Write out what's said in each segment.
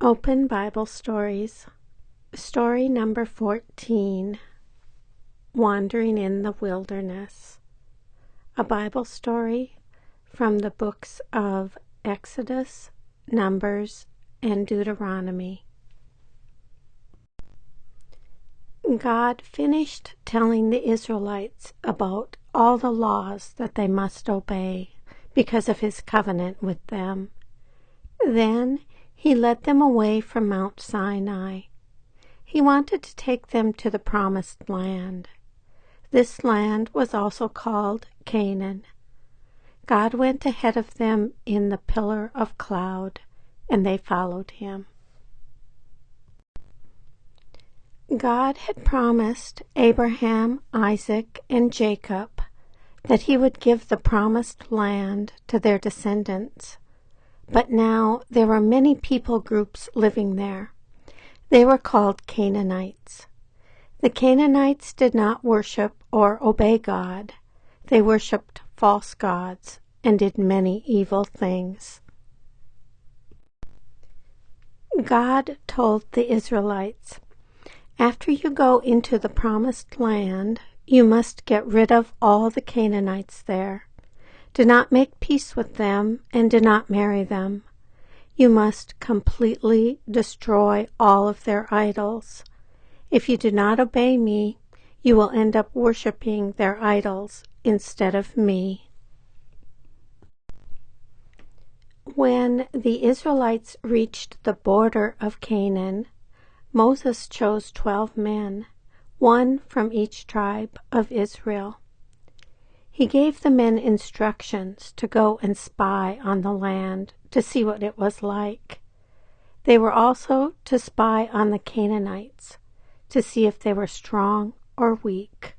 Open Bible Stories. Story number 14, Wandering in the Wilderness. A Bible story from the books of Exodus, Numbers, and Deuteronomy. God finished telling the Israelites about all the laws that they must obey because of his covenant with them. Then he led them away from Mount Sinai. He wanted to take them to the promised land. This land was also called Canaan. God went ahead of them in the pillar of cloud, and they followed him. God had promised Abraham, Isaac, and Jacob that he would give the promised land to their descendants. But now there were many people groups living there. They were called Canaanites. The Canaanites did not worship or obey God. They worshipped false gods and did many evil things. God told the Israelites, "After you go into the promised land, you must get rid of all the Canaanites there. Do not make peace with them and do not marry them. You must completely destroy all of their idols. If you do not obey me, you will end up worshiping their idols instead of me." When the Israelites reached the border of Canaan, Moses chose 12 men, one from each tribe of Israel. He gave the men instructions to go and spy on the land to see what it was like. They were also to spy on the Canaanites to see if they were strong or weak.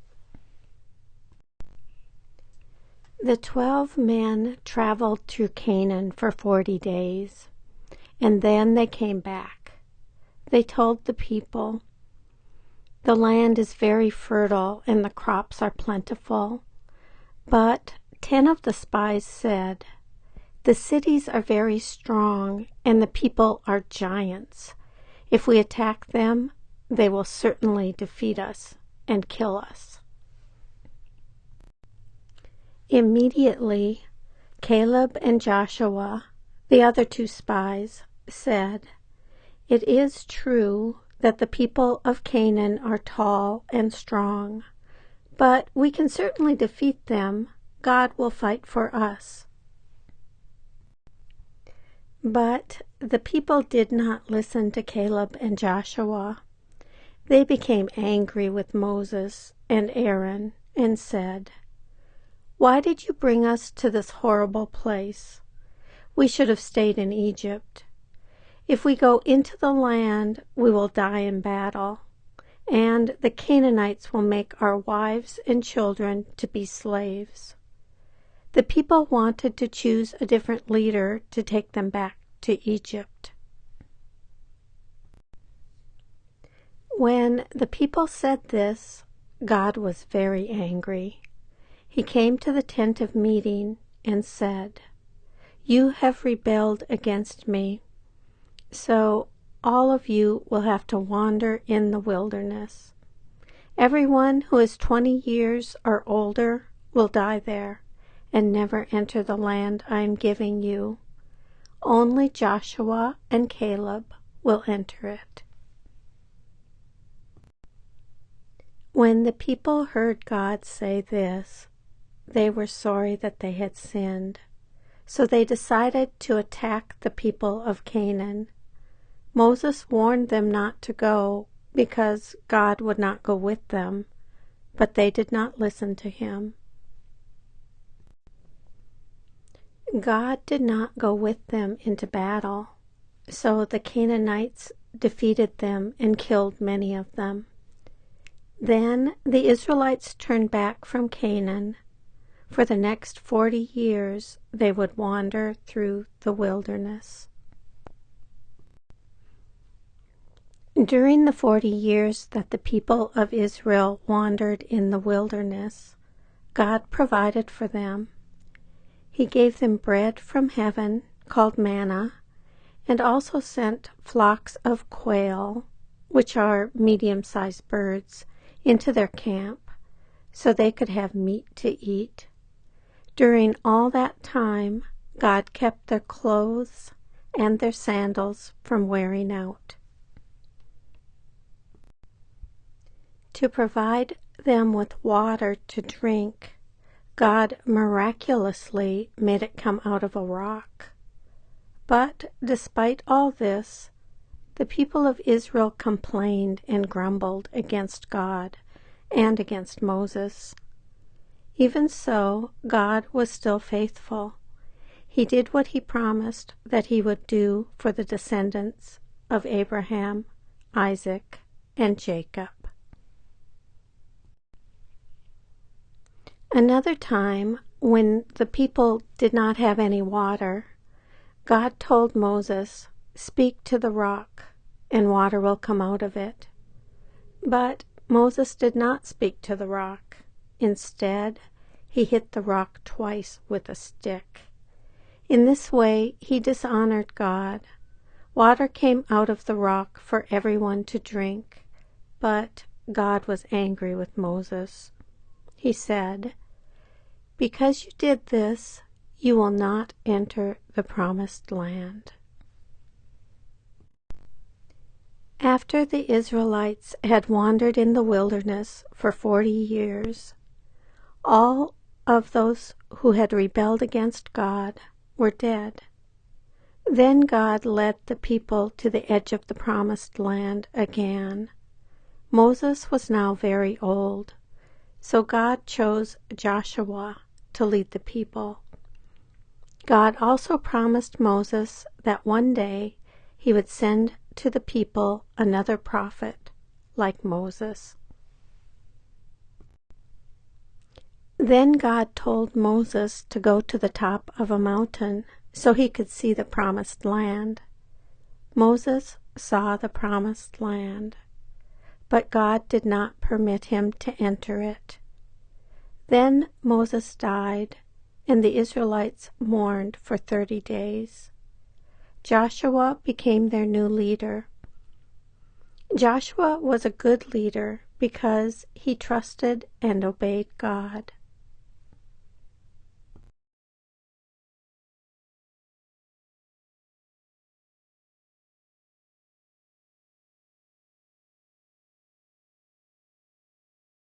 The 12 men traveled through Canaan for 40 days, and then they came back. They told the people, "The land is very fertile and the crops are plentiful." But 10 of the spies said, "The cities are very strong and the people are giants. If we attack them, they will certainly defeat us and kill us." Immediately, Caleb and Joshua, the other 2 spies, said, "It is true that the people of Canaan are tall and strong, but we can certainly defeat them. God will fight for us." But the people did not listen to Caleb and Joshua. They became angry with Moses and Aaron and said, "Why did you bring us to this horrible place? We should have stayed in Egypt. If we go into the land, we will die in battle, and the Canaanites will make our wives and children to be slaves." The people wanted to choose a different leader to take them back to Egypt. When the people said this, God was very angry. He came to the tent of meeting and said, "You have rebelled against me, so all of you will have to wander in the wilderness. Everyone who is 20 years or older will die there and never enter the land I am giving you. Only Joshua and Caleb will enter it." When the people heard God say this, they were sorry that they had sinned, so they decided to attack the people of Canaan. Moses warned them not to go because God would not go with them, but they did not listen to him. God did not go with them into battle, so the Canaanites defeated them and killed many of them. Then the Israelites turned back from Canaan. For the next 40 years they would wander through the wilderness. During the 40 years that the people of Israel wandered in the wilderness, God provided for them. He gave them bread from heaven called manna, and also sent flocks of quail, which are medium-sized birds, into their camp, so they could have meat to eat. During all that time, God kept their clothes and their sandals from wearing out. To provide them with water to drink, God miraculously made it come out of a rock. But despite all this, the people of Israel complained and grumbled against God and against Moses. Even so, God was still faithful. He did what he promised that he would do for the descendants of Abraham, Isaac, and Jacob. Another time, when the people did not have any water, God told Moses, "Speak to the rock, and water will come out of it." But Moses did not speak to the rock. Instead, he hit the rock twice with a stick. In this way, he dishonored God. Water came out of the rock for everyone to drink, but God was angry with Moses. He said, "Because you did this, you will not enter the promised land." After the Israelites had wandered in the wilderness for 40 years, all of those who had rebelled against God were dead. Then God led the people to the edge of the promised land again. Moses was now very old, so God chose Joshua to lead the people. God also promised Moses that one day he would send to the people another prophet like Moses. Then God told Moses to go to the top of a mountain so he could see the promised land. Moses saw the promised land, but God did not permit him to enter it. Then Moses died, and the Israelites mourned for 30 days. Joshua became their new leader. Joshua was a good leader because he trusted and obeyed God.